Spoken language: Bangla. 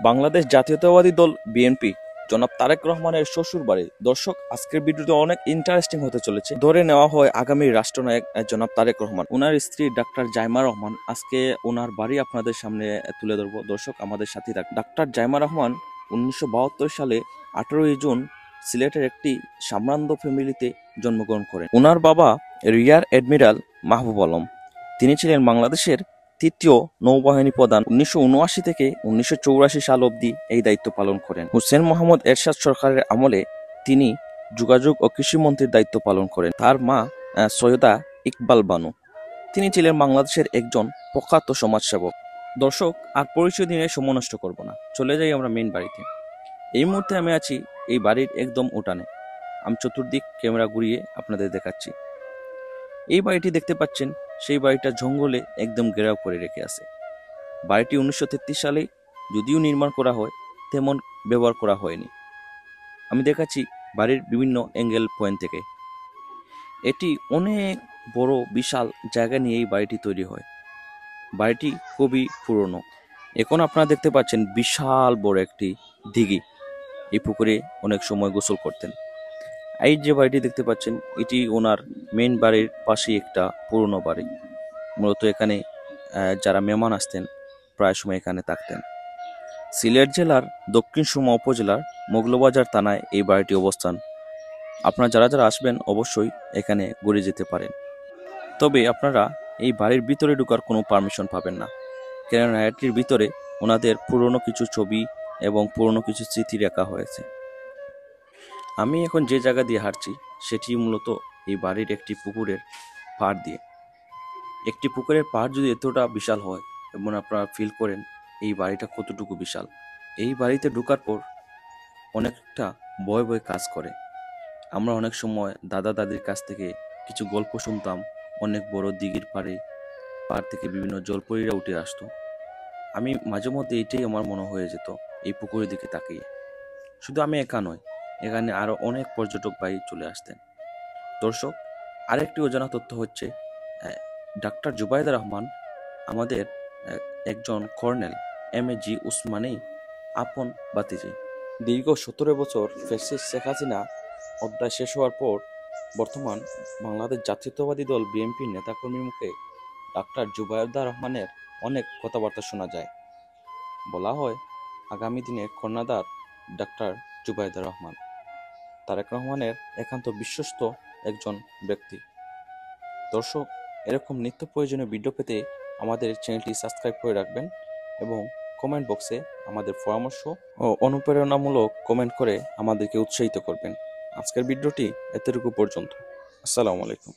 বাংলাদেশ জাতীয়তাবাদী দল বিএনপি জনাব তারেক রহমানের শ্বশুর বাড়ি। দর্শক, আজকের ভিডিওতে অনেক ইন্টারেস্টিং হতে চলেছে। ধরে নেওয়া হয় আগামী রাষ্ট্রনায়ক জনাব তারেক রহমান, ওনার স্ত্রী ডাক্তার জাইমা রহমান। আজকে ওনার বাড়ি আপনাদের সামনে তুলে ধরবো। দর্শক, আমাদের সাথে ডাক্তার জাইমা রহমান 1972 সালে 18 জুন সিলেটের একটি সাম্রান্ত ফ্যামিলিতে জন্মগ্রহণ করেন। ওনার বাবা রিয়ার অ্যাডমিরাল মাহবুব আলম। তিনি ছিলেন বাংলাদেশের তৃতীয় নৌবাহিনী প্রধান। 1979 থেকে 1984 সাল অবধি এই দায়িত্ব পালন করেন। হুসেন মোহাম্মদ এরশাদ সরকারের আমলে তিনি যোগাযোগ ও কৃষি মন্ত্রীর দায়িত্ব পালন করেন। তার মা সৈয়দা ইকবাল বানু। তিনি ছিলেন বাংলাদেশের একজন প্রখ্যাত সমাজসেবক। দর্শক, আর পরিচয় দিনে সময় নষ্ট করব না, চলে যাই আমরা মেইন বাড়িতে। এই মুহূর্তে আমি আছি এই বাড়ির একদম উঠানে। আমি চতুর্দিক ক্যামেরা ঘুরিয়ে আপনাদের দেখাচ্ছি। এই বাড়িটি দেখতে পাচ্ছেন, সেই বাড়িটা জঙ্গলে একদম ঘেরাও করে রেখে আছে। বাড়িটি 1933 সালে যদিও নির্মাণ করা হয়, তেমন ব্যবহার করা হয়নি। আমি দেখাচ্ছি বাড়ির বিভিন্ন অ্যাঙ্গেল পয়েন্ট থেকে। এটি অনেক বড় বিশাল জায়গা নিয়ে এই বাড়িটি তৈরি হয়। বাড়িটি খুবই পুরনো। এখন আপনারা দেখতে পাচ্ছেন বিশাল বড় একটি দিঘি। এই পুকুরে অনেক সময় গোসল করতেন। এই যে বাড়িটি দেখতে পাচ্ছেন, এটি ওনার মেইন বাড়ির পাশেই একটা পুরনো বাড়ি। মূলত এখানে যারা মেহমান আসতেন প্রায় সময় এখানে থাকতেন। সিলেট জেলার দক্ষিণ সুরমা উপজেলার মোগলবাজার থানায় এই বাড়িটি অবস্থান। আপনারা যারা যারা আসবেন অবশ্যই এখানে ঘুরে যেতে পারেন। তবে আপনারা এই বাড়ির ভিতরে ঢোকার কোনো পারমিশন পাবেন না, কেননা এটির ভিতরে ওনাদের পুরনো কিছু ছবি এবং পুরনো কিছু স্মৃতি রাখা হয়েছে। আমি এখন যে জায়গা দিয়ে হাঁটছি সেটি মূলত এই বাড়ির একটি পুকুরের পাড় দিয়ে। একটি পুকুরের পাড় যদি এতটা বিশাল হয় এবং আপনারা ফিল করেন এই বাড়িটা কতটুকু বিশাল। এই বাড়িতে ঢোকার পর অনেকটা ভয় ভয় কাজ করে। আমরা অনেক সময় দাদা দাদির কাছ থেকে কিছু গল্প শুনতাম। অনেক বড় দিঘির পাড় থেকে বিভিন্ন জলপরীরা উঠে আসতো। আমি মাঝে মধ্যে এটাই আমার মনে হয়ে যেত এই পুকুরের দিকে তাকিয়ে। শুধু আমি একা নয়, এখানে আরো অনেক পর্যটক ভাই চলে আসতেন। দর্শক, আরেকটি অজানা তথ্য হচ্ছে ডাক্তার জুবাইদা রহমান আমাদের একজন কর্নেল MAG উসমানী আপন বাতিজি। দীর্ঘ 17 বছর ফ্যাসিস্ট শেখ হাসিনা অধ্যায় শেষ হওয়ার পর বর্তমান বাংলাদেশ জাতীয়তাবাদী দল বিএনপির নেতাকর্মীর মুখে ডাক্তার জুবাইদা রহমানের অনেক কথাবার্তা শোনা যায়। বলা হয় আগামী দিনের কর্ণধার ডাক্তার জুবাইদা রহমান, তারেক রহমানের একান্ত বিশ্বস্ত একজন ব্যক্তি। দর্শক, এরকম নিত্য প্রয়োজনীয় ভিডিও পেতে আমাদের চ্যানেলটি সাবস্ক্রাইব করে রাখবেন এবং কমেন্ট বক্সে আমাদের পরামর্শ ও অনুপ্রেরণামূলক কমেন্ট করে আমাদেরকে উৎসাহিত করবেন। আজকের ভিডিওটি এতটুকু পর্যন্ত। আসসালামু আলাইকুম।